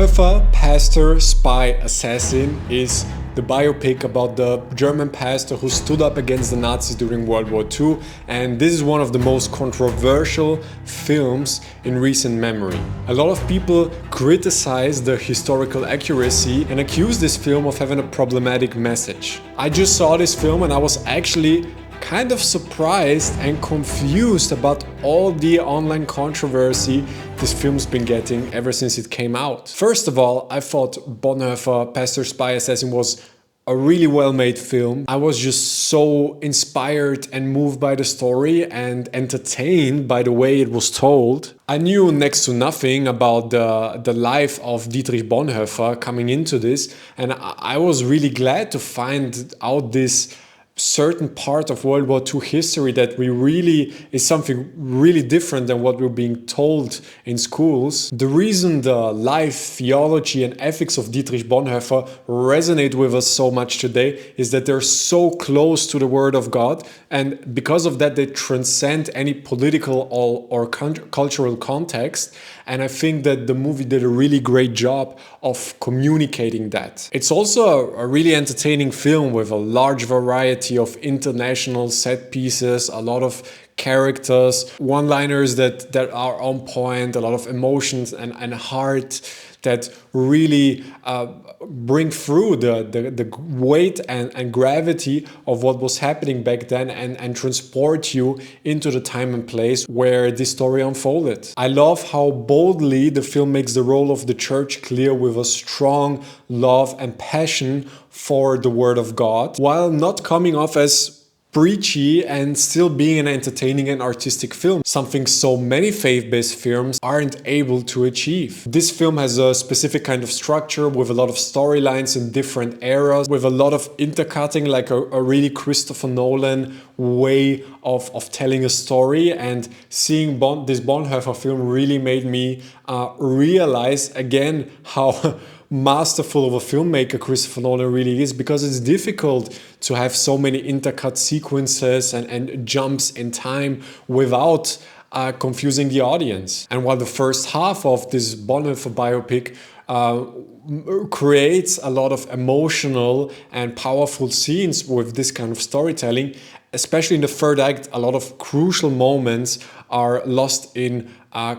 Bonhoeffer, Pastor, Spy, Assassin is the biopic about the German pastor who stood up against the Nazis during World War II, and this is one of the most controversial films in recent memory. A lot of people criticize the historical accuracy and accuse this film of having a problematic message. I just saw this film and I was actually kind of surprised and confused about all the online controversy this film's been getting ever since it came out. First of all, I thought Bonhoeffer, Pastor, Spy, Assassin was a really well-made film. I was just so inspired and moved by the story and entertained by the way it was told. I knew next to nothing about the life of Dietrich Bonhoeffer coming into this, and I was really glad to find out this certain part of World War II history that is something really different than what we're being told in schools. The reason the life, theology and ethics of Dietrich Bonhoeffer resonate with us so much today is that they're so close to the Word of God, and because of that they transcend any political or cultural context, and I think that the movie did a really great job of communicating that. It's also a really entertaining film with a large variety of international set pieces, a lot of characters, one-liners that are on point, a lot of emotions and heart that really bring through the weight and gravity of what was happening back then and transport you into the time and place where this story unfolded. I love how boldly the film makes the role of the church clear with a strong love and passion for the Word of God, while not coming off as preachy and still being an entertaining and artistic film, something so many faith-based films aren't able to achieve. This film has a specific kind of structure with a lot of storylines in different eras, with a lot of intercutting, like a really Christopher Nolan way of telling a story, and seeing this Bonhoeffer film really made me realize again how masterful of a filmmaker Christopher Nolan really is, because it's difficult to have so many intercut sequences and jumps in time without confusing the audience. And while the first half of this Bonhoeffer biopic creates a lot of emotional and powerful scenes with this kind of storytelling, especially in the third act, a lot of crucial moments are lost in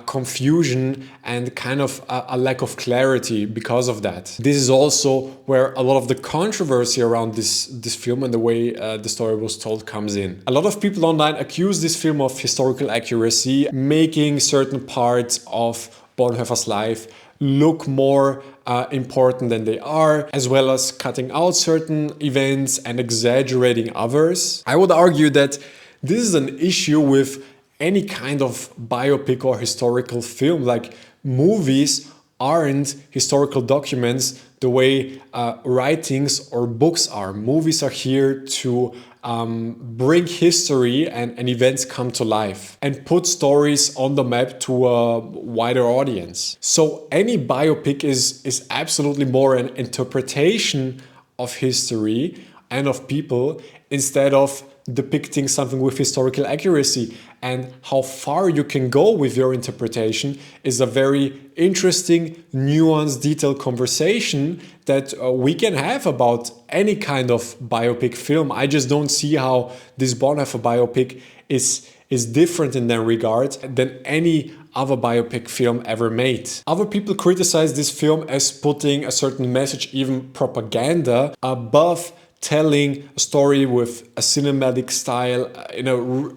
confusion and kind of a lack of clarity because of that. This is also where a lot of the controversy around this film and the way the story was told comes in. A lot of people online accuse this film of historical accuracy, making certain parts of Bonhoeffer's life look more important than they are, as well as cutting out certain events and exaggerating others. I would argue that this is an issue with any kind of biopic or historical film. Like, movies aren't historical documents the way writings or books are. Movies are here to bring history and events come to life and put stories on the map to a wider audience. So any biopic is absolutely more an interpretation of history and of people, instead of depicting something with historical accuracy. And how far you can go with your interpretation is a very interesting, nuanced, detailed conversation that we can have about any kind of biopic film. I just don't see how this Bonhoeffer biopic is different in that regard than any other biopic film ever made. Other people criticize this film as putting a certain message, even propaganda, above telling a story with a cinematic style in a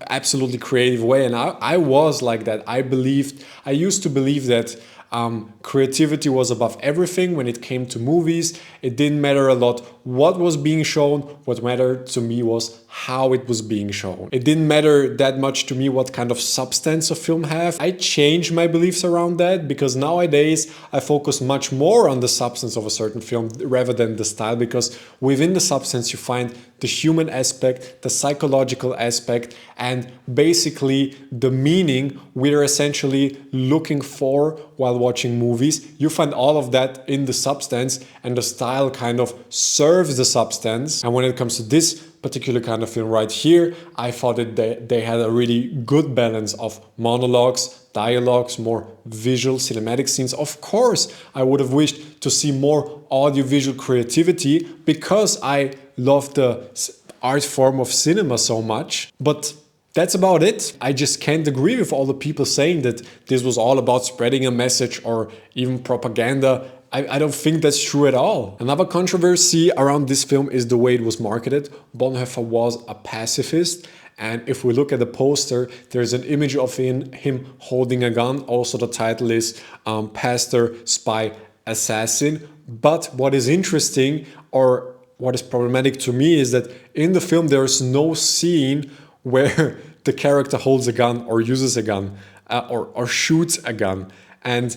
absolutely creative way. And I was like that. I used to believe that creativity was above everything when it came to movies. It didn't matter a lot what was being shown. What mattered to me was how it was being shown. It didn't matter that much to me what kind of substance a film have. I changed my beliefs around that, because nowadays I focus much more on the substance of a certain film rather than the style, because within the substance you find the human aspect, the psychological aspect, and basically the meaning we're essentially looking for while watching movies. You find all of that in the substance, and the style kind of serves the substance. And when it comes to this particular kind of film right here, I thought that they had a really good balance of monologues, dialogues, more visual cinematic scenes. Of course, I would have wished to see more audiovisual creativity because I love the art form of cinema so much. But that's about it. I just can't agree with all the people saying that this was all about spreading a message or even propaganda. I don't think that's true at all. Another controversy around this film is the way it was marketed. Bonhoeffer was a pacifist, and if we look at the poster, there's an image of him holding a gun. Also, the title is Pastor, Spy, Assassin. But what is interesting, or what is problematic to me, is that in the film there's no scene where the character holds a gun or uses a gun or shoots a gun. And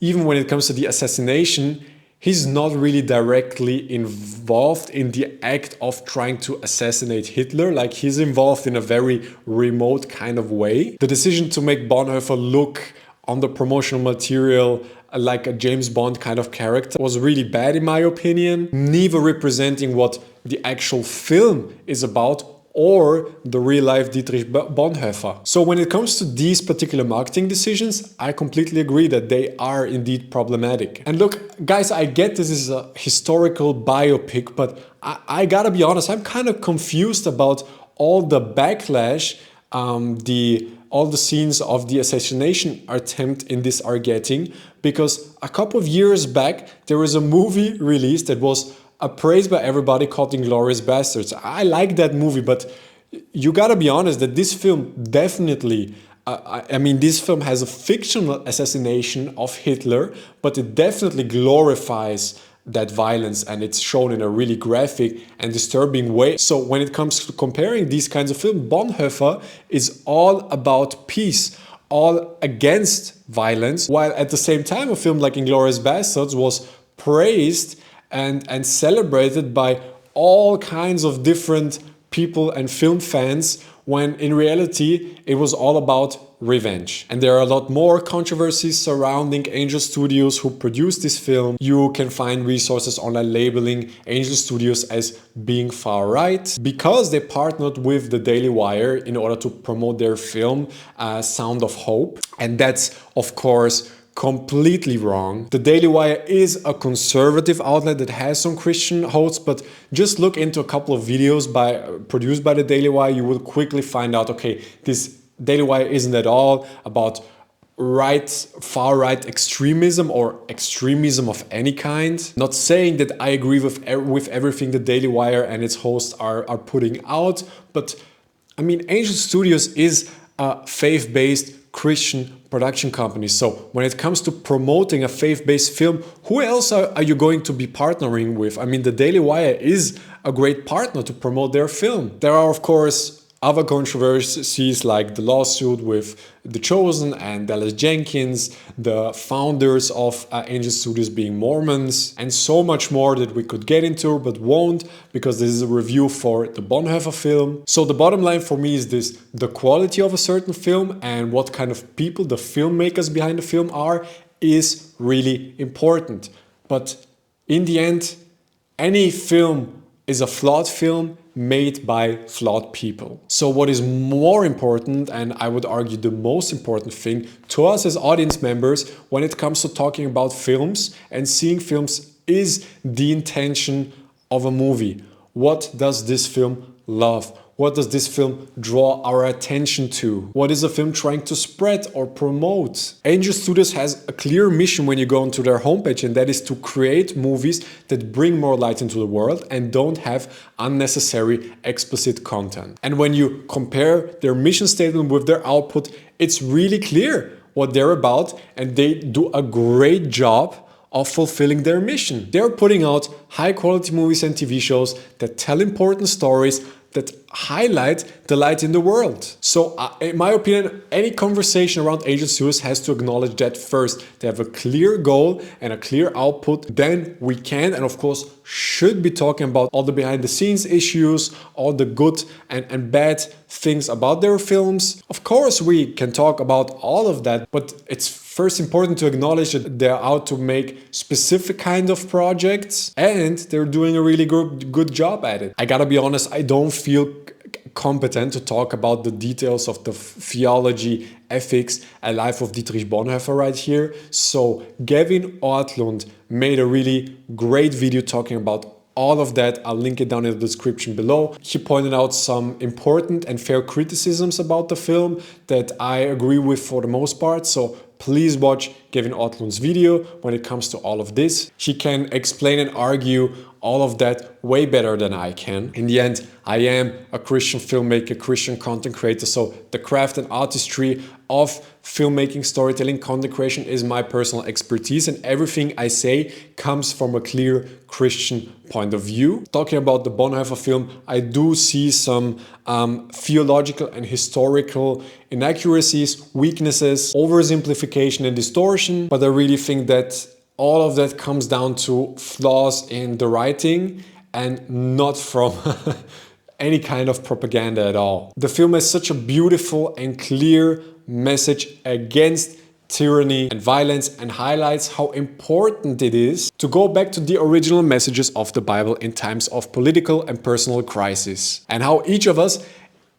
even when it comes to the assassination, he's not really directly involved in the act of trying to assassinate Hitler. Like, he's involved in a very remote kind of way. The decision to make Bonhoeffer look on the promotional material like a James Bond kind of character was really bad in my opinion, neither representing what the actual film is about or the real-life Dietrich Bonhoeffer. So when it comes to these particular marketing decisions, I completely agree that they are indeed problematic. And look, guys, I get this is a historical biopic, but I gotta be honest, I'm kind of confused about all the backlash all the scenes of the assassination attempt in this are getting, because a couple of years back, there was a movie released that was appraised by everybody called Inglourious Basterds. I like that movie, but you gotta be honest that this film definitely, this film has a fictional assassination of Hitler, but it definitely glorifies that violence, and it's shown in a really graphic and disturbing way. So when it comes to comparing these kinds of films, Bonhoeffer is all about peace, all against violence, while at the same time a film like Inglourious Basterds was praised and celebrated by all kinds of different people and film fans, when in reality it was all about revenge. And there are a lot more controversies surrounding Angel Studios who produced this film. You can find resources online labeling Angel Studios as being far right because they partnered with the Daily Wire in order to promote their film Sound of Hope. And that's of course completely wrong. The Daily Wire is a conservative outlet that has some Christian hosts, but just look into a couple of videos produced by the Daily Wire, you will quickly find out, okay, this Daily Wire isn't at all about far right extremism or extremism of any kind. Not saying that I agree with everything the Daily Wire and its hosts are putting out, but I mean, Angel Studios is a faith-based Christian production company. So when it comes to promoting a faith-based film, who else are you going to be partnering with? I mean, the Daily Wire is a great partner to promote their film. There are, of course, other controversies like the lawsuit with The Chosen and Dallas Jenkins, the founders of Angel Studios being Mormons, and so much more that we could get into but won't, because this is a review for the Bonhoeffer film. So the bottom line for me is this: the quality of a certain film and what kind of people the filmmakers behind the film are is really important. But in the end, any film is a flawed film made by flawed people. So what is more important, and I would argue the most important thing to us as audience members when it comes to talking about films and seeing films, is the intention of a movie. What does this film love? What does this film draw our attention to? What is the film trying to spread or promote? Angel Studios has a clear mission when you go onto their homepage, and that is to create movies that bring more light into the world and don't have unnecessary explicit content. And when you compare their mission statement with their output, it's really clear what they're about, and they do a great job of fulfilling their mission. They're putting out high quality movies and TV shows that tell important stories, that highlight the light in the world. So in my opinion, any conversation around Angel Studios has to acknowledge that first. They have a clear goal and a clear output. Then we can, and of course should, be talking about all the behind the scenes issues, all the good and bad things about their films. Of course we can talk about all of that, but it's First, important to acknowledge that they're out to make specific kind of projects and they're doing a really good job at it. I gotta be honest, I don't feel competent to talk about the details of the theology, ethics, and life of Dietrich Bonhoeffer right here. So Gavin Ortlund made a really great video talking about all of that. I'll link it down in the description below. He pointed out some important and fair criticisms about the film that I agree with for the most part. So please watch Gavin Ortlund's video when it comes to all of this. He can explain and argue all of that way better than I can. In the end, I am a Christian filmmaker, Christian content creator, so the craft and artistry of filmmaking, storytelling, content creation is my personal expertise, and everything I say comes from a clear Christian point of view. Talking about the Bonhoeffer film, I do see some theological and historical inaccuracies, weaknesses, oversimplification and distortion, but I really think that all of that comes down to flaws in the writing and not from any kind of propaganda at all. The film has such a beautiful and clear message against tyranny and violence and highlights how important it is to go back to the original messages of the Bible in times of political and personal crisis, and how each of us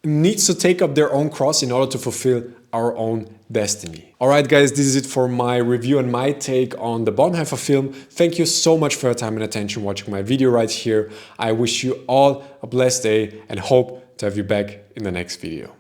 needs to take up their own cross in order to fulfill our own destiny. Alright guys, this is it for my review and my take on the Bonhoeffer film. Thank you so much for your time and attention watching my video right here. I wish you all a blessed day and hope to have you back in the next video.